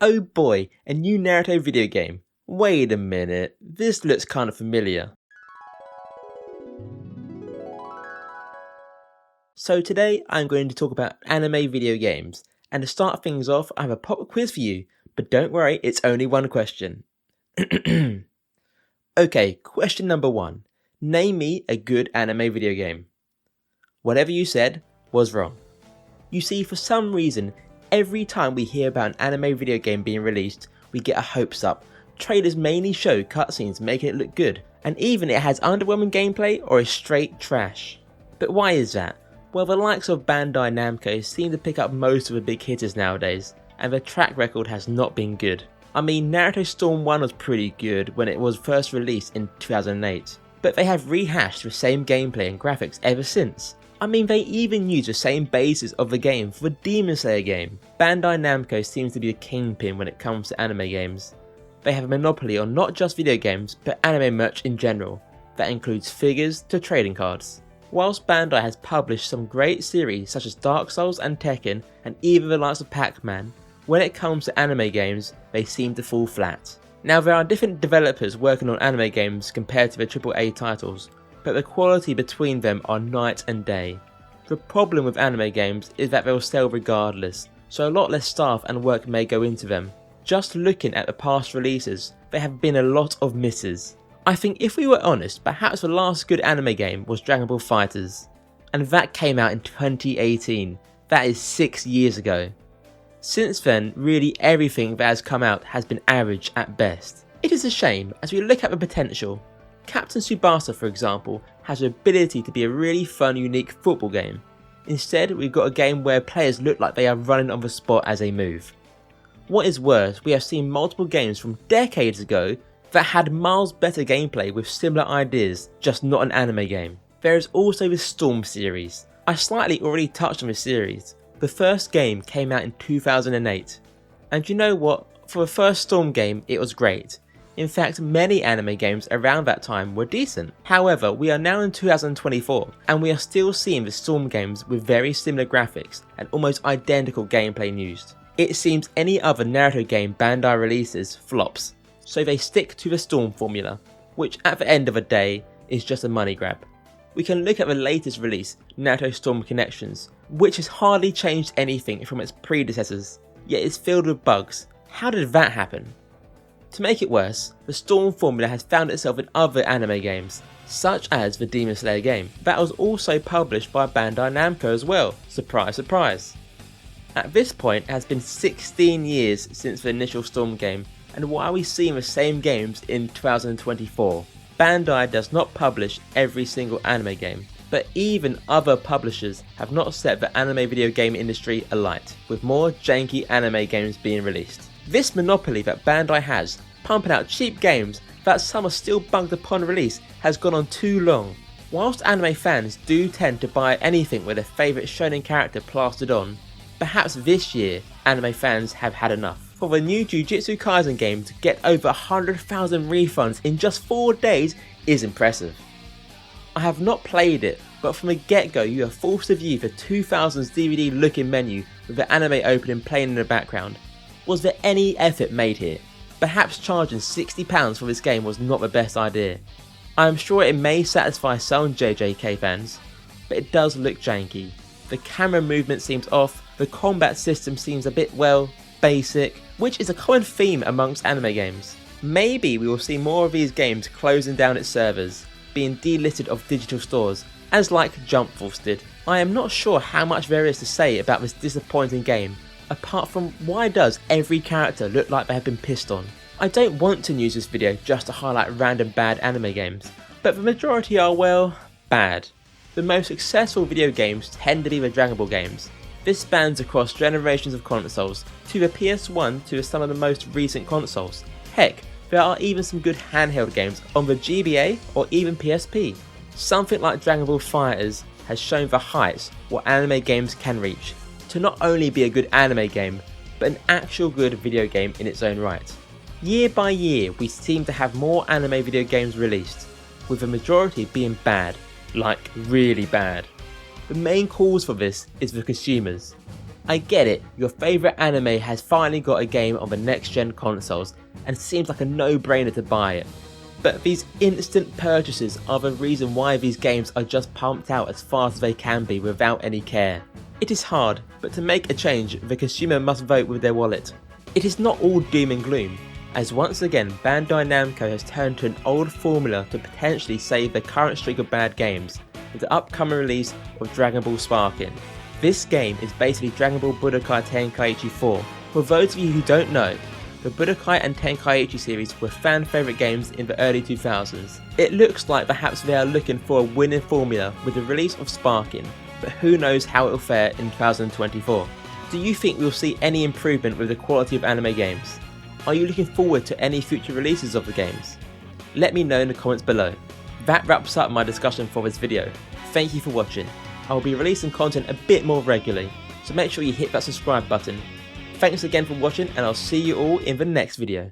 Oh boy, a new Naruto video game. Wait a minute, this looks kinda familiar. So today I'm going to talk about anime video games, and to start things off I have a pop quiz for you, but don't worry, it's only one question. Okay, question number 1. Name me a good anime video game. Whatever you said was wrong. You see, for some reason, every time we hear about an anime video game being released, we get our hopes up. Trailers mainly show cutscenes making it look good, and even it has underwhelming gameplay or is straight trash. But why is that? Well, the likes of Bandai Namco seem to pick up most of the big hitters nowadays, and their track record has not been good. I mean, Naruto Storm 1 was pretty good when it was first released in 2008, but they have rehashed the same gameplay and graphics ever since. I mean, they even use the same basis of the game for the Demon Slayer game. Bandai Namco seems to be the kingpin when it comes to anime games. They have a monopoly on not just video games, but anime merch in general. That includes figures to trading cards. Whilst Bandai has published some great series such as Dark Souls and Tekken, and even the likes of Pac-Man, when it comes to anime games, they seem to fall flat. Now, there are different developers working on anime games compared to the AAA titles, but the quality between them are night and day. The problem with anime games is that they'll sell regardless, so a lot less staff and work may go into them. Just looking at the past releases, there have been a lot of misses. I think if we were honest, perhaps the last good anime game was Dragon Ball FighterZ, and that came out in 2018, that is 6 years ago. Since then, really everything that has come out has been average at best. It is a shame as we look at the potential. Captain Tsubasa, for example, has the ability to be a really fun, unique football game. Instead, we've got a game where players look like they are running on the spot as they move. What is worse, we have seen multiple games from decades ago that had miles better gameplay with similar ideas, just not an anime game. There is also the Storm series. I slightly already touched on this series. The first game came out in 2008. And you know what? For the first Storm game, it was great. In fact, many anime games around that time were decent. However, we are now in 2024, and we are still seeing the Storm games with very similar graphics and almost identical gameplay used. It seems any other Naruto game Bandai releases flops, so they stick to the Storm formula, which at the end of the day is just a money grab. We can look at the latest release, Naruto Storm Connections, which has hardly changed anything from its predecessors, yet is filled with bugs. How did that happen? To make it worse, the Storm formula has found itself in other anime games, such as the Demon Slayer game, that was also published by Bandai Namco as well, surprise surprise. At this point it has been 16 years since the initial Storm game, and why are we seeing the same games in 2024? Bandai does not publish every single anime game, but even other publishers have not set the anime video game industry alight, with more janky anime games being released. This monopoly that Bandai has, pumping out cheap games that some are still bugged upon release, has gone on too long. Whilst anime fans do tend to buy anything with their favourite shonen character plastered on, perhaps this year anime fans have had enough. For the new Jujutsu Kaisen game to get over 100,000 refunds in just 4 days is impressive. I have not played it, but from the get-go you are forced to view the 2000s DVD looking menu with the anime opening playing in the background. Was there any effort made here? Perhaps charging £60 for this game was not the best idea. I am sure it may satisfy some JJK fans, but it does look janky. The camera movement seems off, the combat system seems a bit, well, basic, which is a common theme amongst anime games. Maybe we will see more of these games closing down its servers, being delisted of digital stores, as like Jump Force did. I am not sure how much there is to say about this disappointing game, apart from why does every character look like they have been pissed on? I don't want to use this video just to highlight random bad anime games, but the majority are, well, bad. The most successful video games tend to be the Dragon Ball games. This spans across generations of consoles, to the PS1 to some of the most recent consoles. Heck, there are even some good handheld games on the GBA or even PSP. Something like Dragon Ball FighterZ has shown the heights what anime games can reach, to not only be a good anime game, but an actual good video game in its own right. Year by year we seem to have more anime video games released, with the majority being bad, like really bad. The main cause for this is the consumers. I get it, your favourite anime has finally got a game on the next gen consoles and seems like a no-brainer to buy it. But these instant purchases are the reason why these games are just pumped out as fast as they can be without any care. It is hard, but to make a change, the consumer must vote with their wallet. It is not all doom and gloom, as once again Bandai Namco has turned to an old formula to potentially save their current streak of bad games, with the upcoming release of Dragon Ball Sparking. This game is basically Dragon Ball Budokai Tenkaichi 4. For those of you who don't know, the Budokai and Tenkaichi series were fan favourite games in the early 2000s. It looks like perhaps they are looking for a winning formula with the release of Sparking, but who knows how it will fare in 2024. Do you think we'll see any improvement with the quality of anime games? Are you looking forward to any future releases of the games? Let me know in the comments below. That wraps up my discussion for this video. Thank you for watching. I will be releasing content a bit more regularly, so make sure you hit that subscribe button. Thanks again for watching, and I'll see you all in the next video.